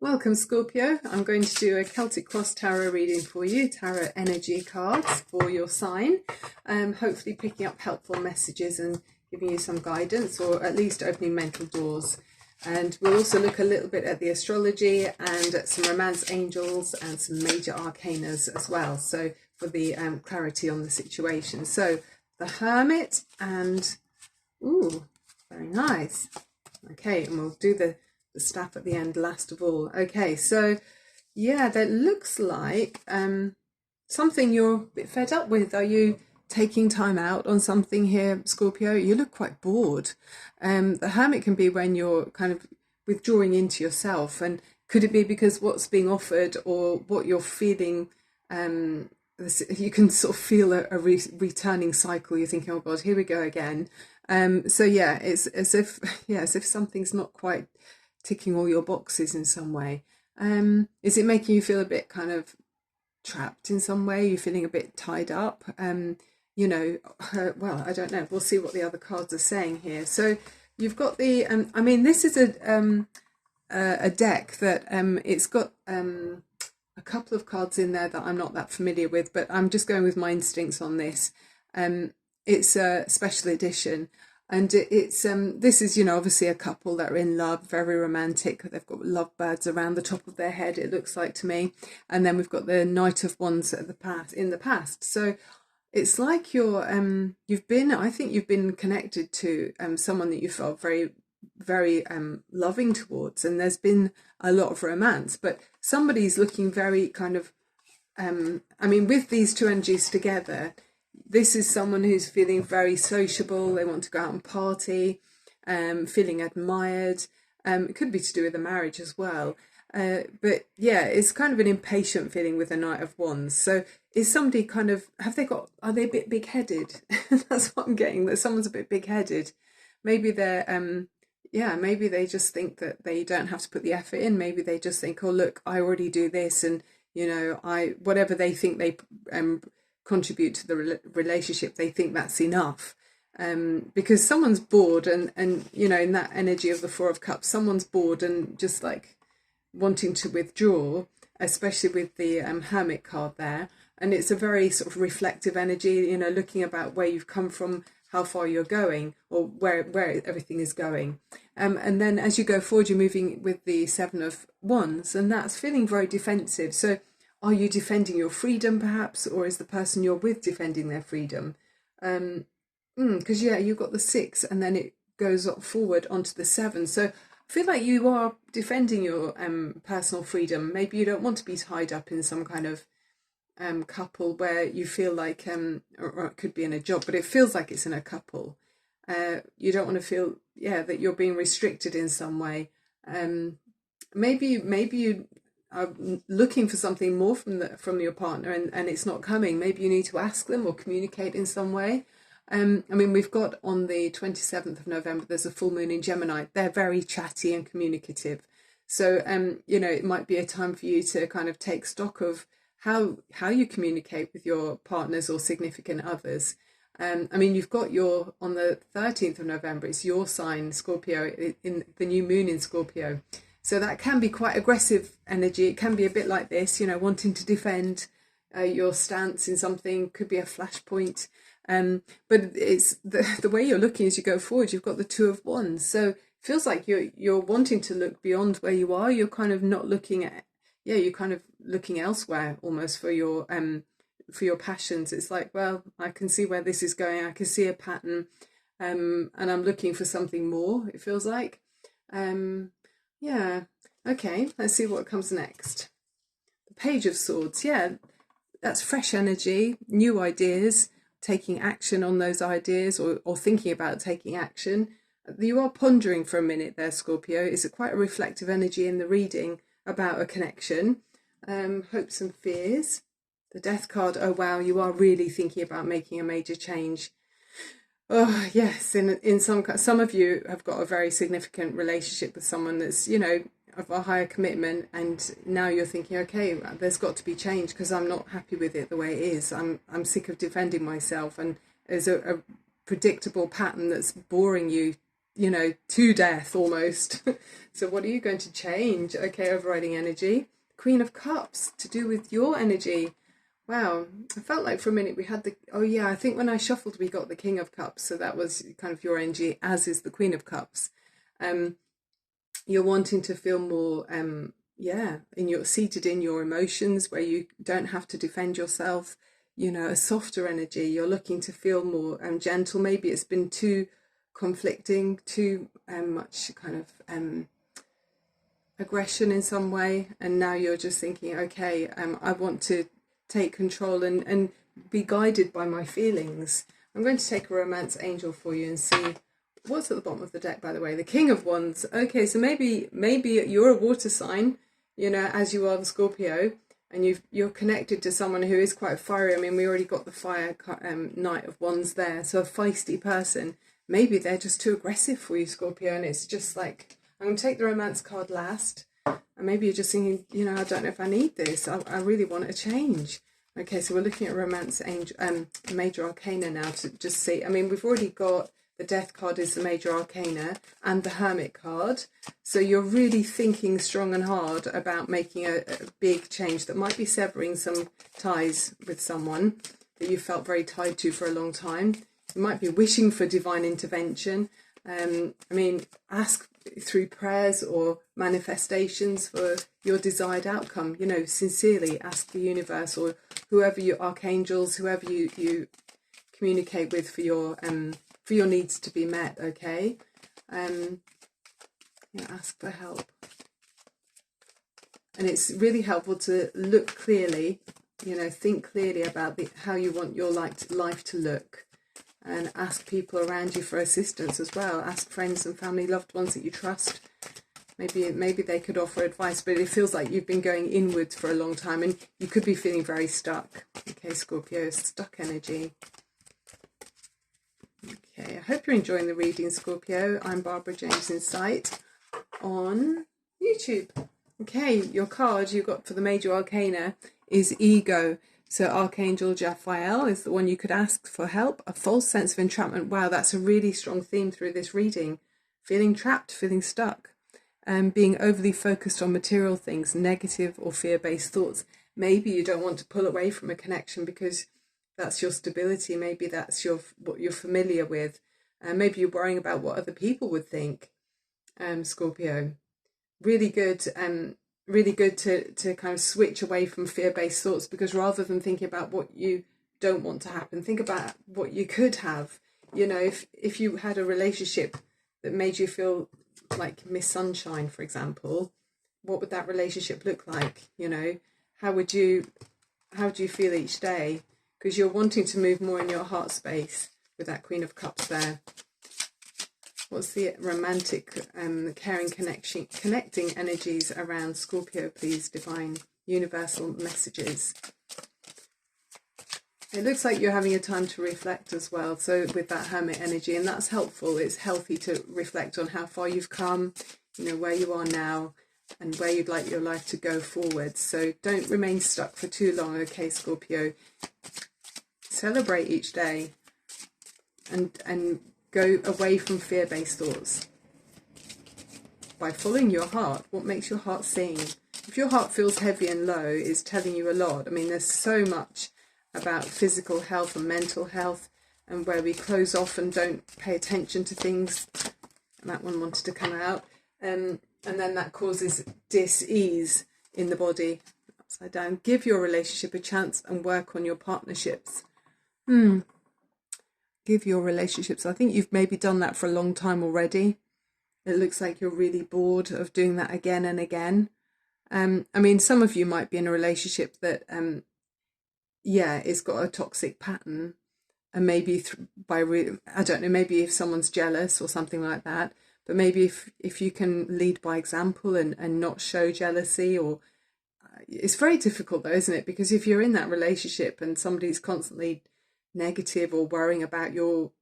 Welcome, Scorpio. I'm going to do a Celtic Cross Tarot reading for you, tarot energy cards for your sign. Hopefully picking up helpful messages and giving you some guidance, or at least opening mental doors. And we'll also look a little bit at the astrology and at some romance angels and some major arcanas as well. So for the clarity on the situation. So the Hermit and, ooh, very nice. Okay, and we'll do the staff at the end last of all. Okay, so yeah, that looks like something you're a bit fed up with. Are you taking time out on something here, Scorpio? You look quite bored. The Hermit can be when you're kind of withdrawing into yourself, and could it be because what's being offered or what you're feeling, you can sort of feel a returning cycle. You're thinking, oh God, here we go again. So yeah, it's as if something's not quite ticking all your boxes in some way. Is it making you feel a bit kind of trapped in some way? You're feeling a bit tied up? Well, I don't know. We'll see what the other cards are saying here. So you've got the, this is a deck that it's got a couple of cards in there that I'm not that familiar with, but I'm just going with my instincts on this. It's a special edition. And it's this is, obviously a couple that are in love, very romantic. They've got lovebirds around the top of their head, it looks like to me. And then we've got the Knight of Wands in the past. So it's like you've been connected to someone that you felt very, very loving towards, and there's been a lot of romance. But somebody's looking very kind of, with these two energies together. This is someone who's feeling very sociable. They want to go out and party, feeling admired. It could be to do with a marriage as well. But yeah, it's kind of an impatient feeling with the Knight of Wands. So is somebody kind of, are they a bit big-headed? That's what I'm getting, that someone's a bit big-headed. Maybe they're, maybe they just think that they don't have to put the effort in. Maybe they just think, oh, look, I already do this. And, whatever they think they contribute to the relationship, they think that's enough, because someone's bored and in that energy of the Four of Cups, someone's bored and just like wanting to withdraw, especially with the Hermit card there. And it's a very sort of reflective energy, looking about where you've come from, how far you're going, or where everything is going. And then as you go forward, you're moving with the Seven of Wands, and that's feeling very defensive. So are you defending your freedom, perhaps, or is the person you're with defending their freedom? Because you've got the Six, and then it goes forward onto the Seven. So I feel like you are defending your personal freedom. Maybe you don't want to be tied up in some kind of couple where you feel like, or it could be in a job, but it feels like it's in a couple. You don't want to feel, that you're being restricted in some way. Maybe you are looking for something more from your partner, and it's not coming. Maybe you need to ask them or communicate in some way. We've got on the 27th of November, there's a full moon in Gemini. They're very chatty and communicative. So, it might be a time for you to kind of take stock of how you communicate with your partners or significant others. You've got on the 13th of November, it's your sign, Scorpio, in the new moon in Scorpio. So that can be quite aggressive energy. It can be a bit like this, wanting to defend your stance in something, could be a flashpoint. But it's the way you're looking as you go forward, you've got the Two of Wands. So it feels like you're wanting to look beyond where you are. You're kind of not looking at, you're kind of looking elsewhere almost for your passions. It's like, well, I can see where this is going. I can see a pattern, and I'm looking for something more, it feels like. Okay, let's see what comes next. The Page of Swords, that's fresh energy, new ideas, taking action on those ideas, or thinking about taking action. You are pondering for a minute there, Scorpio. It's quite a reflective energy in the reading about a connection. Hopes and fears. The Death card, oh wow, you are really thinking about making a major change. Oh yes, in some of you have got a very significant relationship with someone that's, of a higher commitment, and now you're thinking, okay, there's got to be change because I'm not happy with it the way it is. I'm sick of defending myself, and there's a predictable pattern that's boring you, to death almost. So what are you going to change? Okay, overriding energy. Queen of Cups, to do with your energy. Wow, I felt like for a minute we had oh yeah, I think when I shuffled we got the King of Cups, so that was kind of your energy, as is the Queen of Cups. You're wanting to feel more, seated in your emotions, where you don't have to defend yourself, a softer energy. You're looking to feel more gentle. Maybe it's been too conflicting, too much kind of aggression in some way, and now you're just thinking, okay, I want to take control and be guided by my feelings. I'm going to take a romance angel for you and see what's at the bottom of the deck, by the way. The King of Wands. Okay, so maybe you're a water sign, as you are the Scorpio, and you're connected to someone who is quite fiery. I mean, we already got the fire Knight of Wands there, so a feisty person. Maybe they're just too aggressive for you, Scorpio, and it's just like, I'm going to take the romance card last. And maybe you're just thinking, I don't know if I need this. I really want a change. Okay, so we're looking at romance angel, major arcana now to just see. I mean, we've already got the death card is the major arcana and the hermit card. So you're really thinking strong and hard about making a big change that might be severing some ties with someone that you felt very tied to for a long time. You might be wishing for divine intervention. Ask through prayers or manifestations for your desired outcome. Sincerely ask the universe or whoever your archangels, whoever you communicate with for your needs to be met. Okay, ask for help, and it's really helpful to look clearly. Think clearly about how you want your life to look. And ask people around you for assistance as well. Ask friends and family, loved ones that you trust. Maybe they could offer advice, but it feels like you've been going inwards for a long time and you could be feeling very stuck. Okay, Scorpio, stuck energy. Okay, I hope you're enjoying the reading, Scorpio. I'm Barbara James Insight on YouTube. Okay, your card you got for the major arcana is Ego. So Archangel Raphael is the one you could ask for help. A false sense of entrapment. Wow, that's a really strong theme through this reading. Feeling trapped, feeling stuck, being overly focused on material things, negative or fear-based thoughts. Maybe you don't want to pull away from a connection because that's your stability. Maybe that's what you're familiar with. Maybe you're worrying about what other people would think. Scorpio, really good. Really good to kind of switch away from fear-based thoughts, because rather than thinking about what you don't want to happen, think about what you could have. If you had a relationship that made you feel like Miss Sunshine, for example, what would that relationship look like? How would you feel each day? Because you're wanting to move more in your heart space with that Queen of Cups there. What's the romantic, caring connecting energies around Scorpio, please, divine universal messages? It looks like you're having a time to reflect as well. So with that Hermit energy, and that's helpful. It's healthy to reflect on how far you've come, where you are now, and where you'd like your life to go forward. So don't remain stuck for too long, okay, Scorpio? Celebrate each day and go away from fear-based thoughts by following your heart. What makes your heart sing? If your heart feels heavy and low, it's telling you a lot. I mean, there's so much about physical health and mental health, and where we close off and don't pay attention to things. And that one wanted to come out. And then that causes dis-ease in the body. Upside down. Give your relationship a chance and work on your partnerships. Give your relationships. I think you've maybe done that for a long time already. It looks like you're really bored of doing that again and again. Some of you might be in a relationship that, it's got a toxic pattern, and maybe I don't know, maybe if someone's jealous or something like that. But maybe if you can lead by example and not show jealousy, or it's very difficult though, isn't it? Because if you're in that relationship and somebody's constantly negative or worrying about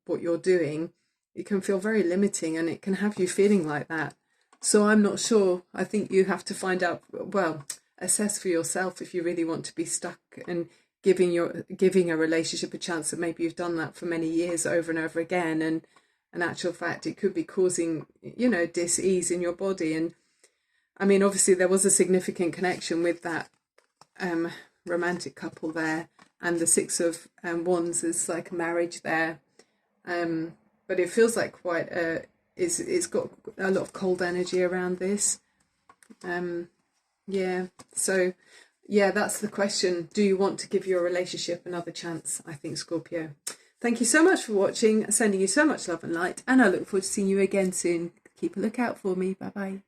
what you're doing, it can feel very limiting, and it can have you feeling like that. So I'm not sure. I think you have to find out, assess for yourself if you really want to be stuck and giving a relationship a chance. That maybe you've done that for many years over and over again, and in actual fact it could be causing, you know, dis-ease in your body. And I mean, obviously there was a significant connection with that romantic couple there, and the Six of Wands is like a marriage there, but it feels like quite it's got a lot of cold energy around this. Yeah, so yeah, that's the question. Do you want to give your relationship another chance? I think, Scorpio. Thank you so much for watching, sending you so much love and light, and I look forward to seeing you again soon. Keep a lookout for me. Bye bye.